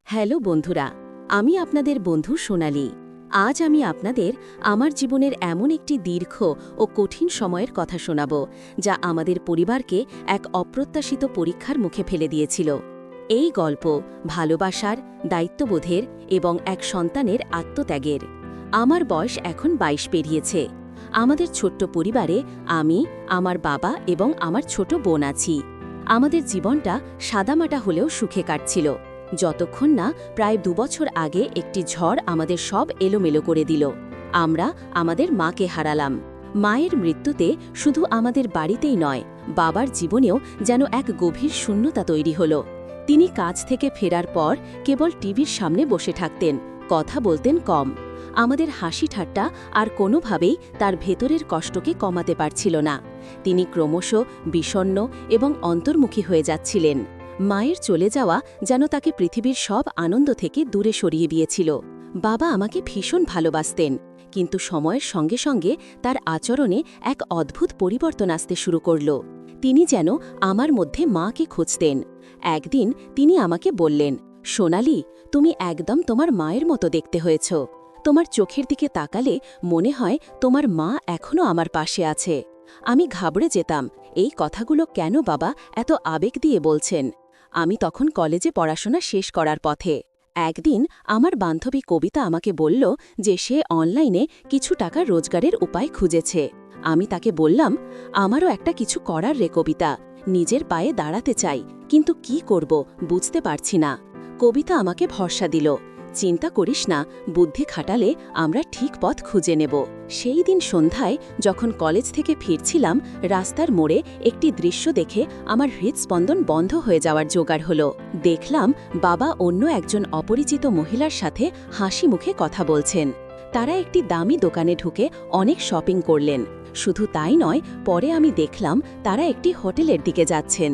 Hello বন্ধুরা, আমি আপনাদের বন্ধু সোনালি। আজ আমি আপনাদের আমার জীবনের এমন একটি দীর্ঘ ও কঠিন সময়ের কথা শোনাব, যা আমাদের পরিবারকে এক অপ্রত্যাশিত পরীক্ষার মুখে ফেলে দিয়েছিল। এই গল্প ভালোবাসার, দায়িত্ববোধের এবং এক সন্তানের আত্মত্যাগের। আমার বয়স এখন ২২ পেরিয়েছে। আমাদের ছোট্ট পরিবারে আমি, আমার বাবা এবং আমার ছোট বোন আছি। আমাদের জীবনটা সাদামাটা হলেও সুখে কাটছিল, যতক্ষণ না প্রায় ২ বছর আগে একটি ঝড় আমাদের সব এলোমেলো করে দিল। আমরা আমাদের মাকে হারালাম। মায়ের মৃত্যুতে শুধু আমাদের বাড়িতেই নয়, বাবার জীবনেও যেন এক গভীর শূন্যতা তৈরি হল। তিনি কাজ থেকে ফেরার পর কেবল টিভির সামনে বসে থাকতেন, কথা বলতেন কম। আমাদের হাসি ঠাট্টা আর কোনোভাবেই তার ভেতরের কষ্টকে কমাতে পারছিল না। তিনি ক্রমশ বিষণ্ণ এবং অন্তর্মুখী হয়ে যাচ্ছিলেন। মায়ের চলে যাওয়া যেন তাকে পৃথিবীর সব আনন্দ থেকে দূরে সরিয়ে দিয়েছিল। বাবা আমাকে ভীষণ ভালোবাসতেন, কিন্তু সময়ের সঙ্গে সঙ্গে তার আচরণে এক অদ্ভুত পরিবর্তন আসতে শুরু করল। তিনি যেন আমার মধ্যে মাকে খুঁজতেন। একদিন তিনি আমাকে বললেন, সোনালি, তুমি একদম তোমার মায়ের মতো দেখতে হয়েছ। তোমার চোখের দিকে তাকালে মনে হয় তোমার মা এখনও আমার পাশে আছে। আমি ঘাবড়ে যেতাম, এই কথাগুলো কেন বাবা এত আবেগ দিয়ে বলছেন? আমি তখন কলেজে পড়াশোনা শেষ করার পথে। একদিন আমার বান্ধবী কবিতা আমাকে বলল যে সে অনলাইনে কিছু টাকা রোজগারের উপায় খুঁজেছে। আমি তাকে বললাম, আমারও একটা কিছু করার রে কবিতা, নিজের পায়ে দাঁড়াতে চাই, কিন্তু কি করব বুঝতে পারছি না। কবিতা আমাকে ভরসা দিল, চিন্তা করিস না, বুদ্ধি খাটালে আমরা ঠিক পথ খুঁজে নেব। সেই দিন সন্ধ্যায় যখন কলেজ থেকে ফিরছিলাম, রাস্তার মোড়ে একটি দৃশ্য দেখে আমার হৃদস্পন্দন বন্ধ হয়ে যাওয়ার জোগাড় হলো। দেখলাম বাবা অন্য একজন অপরিচিত মহিলার সাথে হাসি মুখে কথা বলছেন। তারা একটি দামি দোকানে ঢুকে অনেক শপিং করলেন। শুধু তাই নয়, পরে আমি দেখলাম তারা একটি হোটেলের দিকে যাচ্ছেন।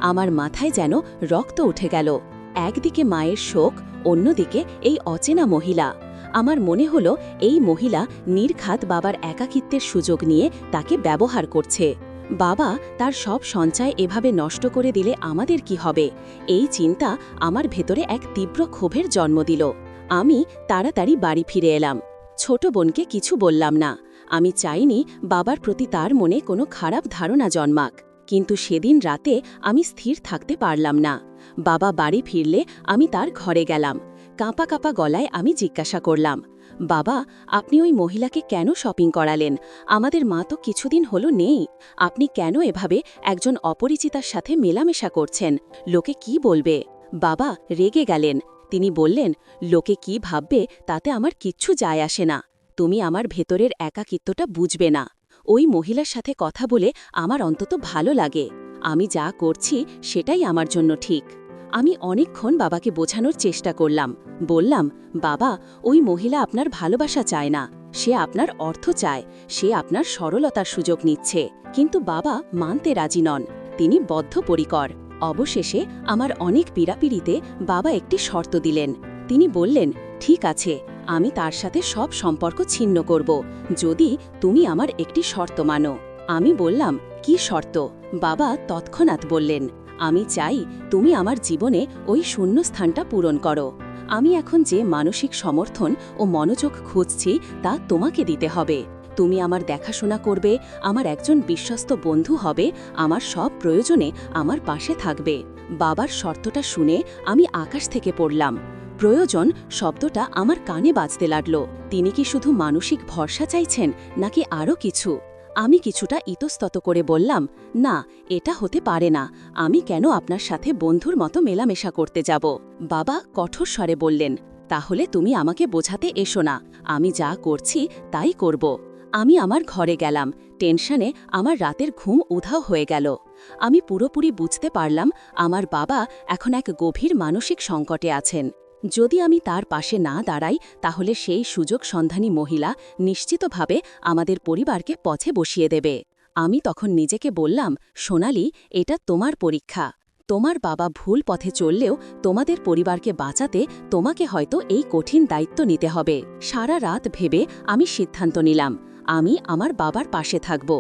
আমার মাথায় যেন রক্ত উঠে গেল। একদিকে মায়ের শোক, অন্যদিকে এই অচেনা মহিলা। আমার মনে হলো এই মহিলা নির্ঘাত বাবার একাকিত্বের সুযোগ নিয়ে তাকে ব্যবহার করছে। বাবা তার সব সঞ্চয় এভাবে নষ্ট করে দিলে আমাদের কি হবে? এই চিন্তা আমার ভেতরে এক তীব্র ক্ষোভের জন্ম দিল। আমি তাড়াতাড়ি বাড়ি ফিরে এলাম। ছোট বোনকে কিছু বললাম না। আমি চাইনি বাবার প্রতি তার মনে কোনো খারাপ ধারণা জন্মাক। কিন্তু সেদিন রাতে আমি স্থির থাকতে পারলাম না। বাবা বাড়ি ফিরলে আমি তার ঘরে গেলাম। কাঁপা কাঁপা গলায় আমি জিজ্ঞাসা করলাম, বাবা, আপনি ওই মহিলাকে কেন শপিং করালেন? আমাদের মা তো কিছুদিন হলো নেই। আপনি কেন এভাবে একজন অপরিচিতার সাথে মেলামেশা করছেন? লোকে কি বলবে? বাবা রেগে গেলেন। তিনি বললেন, লোকে কি ভাববে তাতে আমার কিচ্ছু যায় আসে না। তুমি আমার ভেতরের একাকিত্বটা বুঝবে না। ওই মহিলার সাথে কথা বলে আমার অন্তত ভালো লাগে। আমি যা করছি সেটাই আমার জন্য ঠিক। আমি অনেকক্ষণ বাবাকে বোঝানোর চেষ্টা করলাম। বললাম, বাবা, ওই মহিলা আপনার ভালোবাসা চায় না, সে আপনার অর্থ চায়, সে আপনার সরলতার সুযোগ নিচ্ছে। কিন্তু বাবা মানতে রাজি নন, তিনি বদ্ধপরিকর। অবশেষে আমার অনেক পীড়াপিড়িতে বাবা একটি শর্ত দিলেন। তিনি বললেন, ঠিক আছে, আমি তার সাথে সব সম্পর্ক ছিন্ন করব, যদি তুমি আমার একটি শর্ত মানো। আমি বললাম, কি শর্ত? বাবা তৎক্ষণাৎ বললেন, আমি চাই তুমি আমার জীবনে ওই শূন্যস্থানটা পূরণ করো। আমি এখন যে মানসিক সমর্থন ও মনোযোগ খুঁজছি তা তোমাকে দিতে হবে। তুমি আমার দেখাশোনা করবে, আমার একজন বিশ্বস্ত বন্ধু হবে, আমার সব প্রয়োজনে আমার পাশে থাকবে। বাবার শর্তটা শুনে আমি আকাশ থেকে পড়লাম। প্রয়োজন শব্দটা আমার কানে বাজতে লাগল। তিনি কি শুধু মানসিক ভরসা চাইছেন, নাকি আরও কিছু? আমি কিছুটা ইতস্তত করে বললাম, না, এটা হতে পারে না। আমি কেন আপনার সাথে বন্ধুর মতো মেলামেশা করতে যাব? বাবা কঠোর স্বরে বললেন, তাহলে তুমি আমাকে বোঝাতে এসো না, আমি যা করছি তাই করব। আমি আমার ঘরে গেলাম। টেনশনে আমার রাতের ঘুম উধাও হয়ে গেল। আমি পুরোপুরি বুঝতে পারলাম আমার বাবা এখন এক গভীর মানসিক সংকটে আছেন। যদি আমি তার পাশে না দাঁড়াই, তাহলে সেই সুযোগ সন্ধানী মহিলা নিশ্চিতভাবে আমাদের পরিবারকে পথে বসিয়ে দেবে। আমি তখন নিজেকে বললাম, সোনালি, এটা তোমার পরীক্ষা। তোমার বাবা ভুল পথে চললেও তোমাদের পরিবারকে বাঁচাতে তোমাকে হয়তো এই কঠিন দায়িত্ব নিতে হবে। সারা রাত ভেবে আমি সিদ্ধান্ত নিলাম, আমি আমার বাবার পাশে থাকব।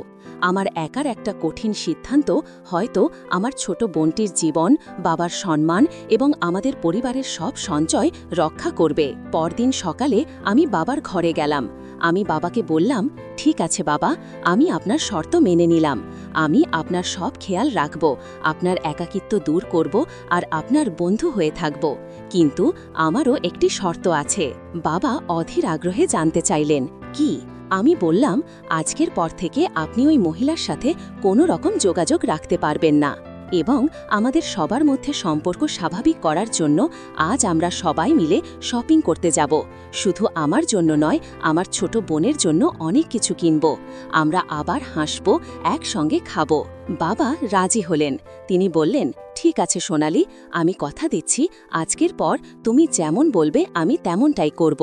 আমার একার একটা কঠিন সিদ্ধান্ত হয়তো আমার ছোট বোনটির জীবন, বাবার সম্মান এবং আমাদের পরিবারের সব সঞ্চয় রক্ষা করবে। পরদিন সকালে আমি বাবার ঘরে গেলাম। আমি বাবাকে বললাম, ঠিক আছে বাবা, আমি আপনার শর্ত মেনে নিলাম। আমি আপনার সব খেয়াল রাখব, আপনার একাকিত্ব দূর করব আর আপনার বন্ধু হয়ে থাকব। কিন্তু আমারও একটি শর্ত আছে। বাবা অধীর আগ্রহে জানতে চাইলেন, কি? আমি বললাম, আজকের পর থেকে আপনি ওই মহিলার সাথে কোনো রকম যোগাযোগ রাখতে পারবেন না এবং আমাদের সবার মধ্যে সম্পর্ক স্বাভাবিক করার জন্য আজ আমরা সবাই মিলে শপিং করতে যাব। শুধু আমার জন্য নয়, আমার ছোট বোনের জন্য অনেক কিছু কিনব। আমরা আবার হাসব, একসঙ্গে খাব। বাবা রাজি হলেন। তিনি বললেন, ঠিক আছে সোনালি, আমি কথা দিচ্ছি আজকের পর তুমি যেমন বলবে আমি তেমনটাই করব।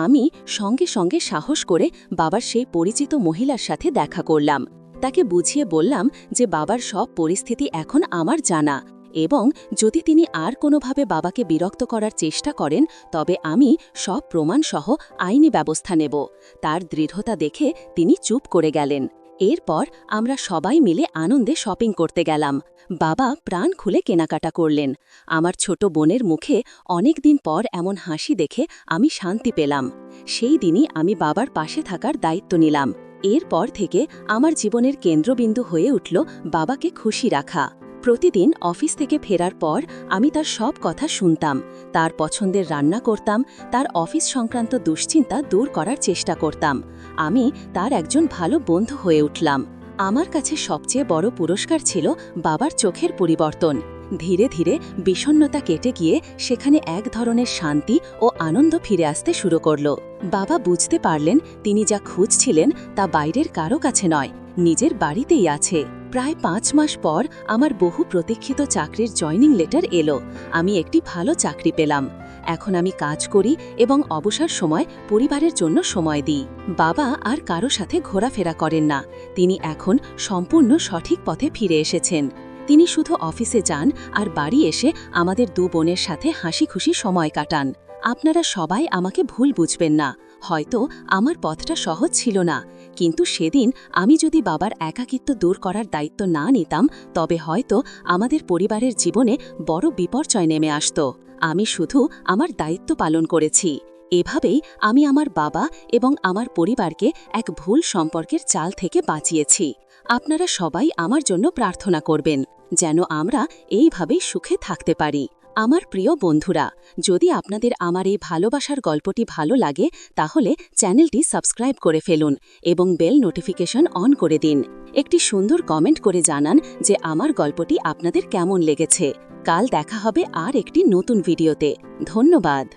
আমি সঙ্গে সঙ্গে সাহস করে বাবার সেই পরিচিত মহিলার সাথে দেখা করলাম। তাকে বুঝিয়ে বললাম যে বাবার সব পরিস্থিতি এখন আমার জানা এবং যদি তিনি আর কোনোভাবে বাবাকে বিরক্ত করার চেষ্টা করেন তবে আমি সব প্রমাণসহ আইনি ব্যবস্থা নেব। তার দৃঢ়তা দেখে তিনি চুপ করে গেলেন। এরপর আমরা সবাই মিলে আনন্দে শপিং করতে গেলাম। বাবা প্রাণ খুলে কেনাকাটা করলেন। আমার ছোট বোনের মুখে অনেক দিন পর এমন হাসি দেখে আমি শান্তি পেলাম। সেই দিনই আমি বাবার পাশে থাকার দায়িত্ব নিলাম। এরপর থেকে আমার জীবনের কেন্দ্রবিন্দু হয়ে উঠল বাবাকে খুশি রাখা। প্রতিদিন অফিস থেকে ফেরার পর আমি তার সব কথা শুনতাম, তার পছন্দের রান্না করতাম, তার অফিস সংক্রান্ত দুশ্চিন্তা দূর করার চেষ্টা করতাম। আমি তার একজন ভালো বন্ধু হয়ে উঠলাম। আমার কাছে সবচেয়ে বড় পুরস্কার ছিল বাবার চোখের পরিবর্তন। ধীরে ধীরে বিষণ্ণতা কেটে গিয়ে সেখানে এক ধরনের শান্তি ও আনন্দ ফিরে আসতে শুরু করল। বাবা বুঝতে পারলেন তিনি যা খুঁজছিলেন তা বাইরের কারো কাছে নয়, নিজের বাড়িতেই আছে। প্রায় 5 মাস পর আমার বহু প্রতীক্ষিত চাকরির জয়নিং লেটার এলো। আমি একটি ভালো চাকরি পেলাম। এখন আমি কাজ করি এবং অবসর সময় পরিবারের জন্য সময় দিই। বাবা আর কারো সাথে ঘোরাফেরা করেন না। তিনি এখন সম্পূর্ণ সঠিক পথে ফিরে এসেছেন। তিনি শুধু অফিসে যান আর বাড়ি এসে আমাদের 2 বোনের সাথে হাসি খুশি সময় কাটান। আপনারা সবাই আমাকে ভুল বুঝবেন না। হয়তো আমার পথটা সহজ ছিল না, কিন্তু সেদিন আমি যদি বাবার একাকিত্ব দূর করার দায়িত্ব না নিতাম তবে হয়তো আমাদের পরিবারের জীবনে বড় বিপর্যয় নেমে আসত। আমি শুধু আমার দায়িত্ব পালন করেছি। এভাবেই আমি আমার বাবা এবং আমার পরিবারকে এক ভুল সম্পর্কের চাল থেকে বাঁচিয়েছি। আপনারা সবাই আমার জন্য প্রার্থনা করবেন যেন আমরা এইভাবেই সুখে থাকতে পারি। আমার প্রিয় বন্ধুরা, যদি আপনাদের আমার এই ভালোবাসার গল্পটি ভালো লাগে তাহলে চ্যানেলটি সাবস্ক্রাইব করে ফেলুন এবং বেল নোটিফিকেশন অন করে দিন। একটি সুন্দর কমেন্ট করে জানান যে আমার গল্পটি আপনাদের কেমন লেগেছে। কাল দেখা হবে আর একটি নতুন ভিডিওতে। ধন্যবাদ।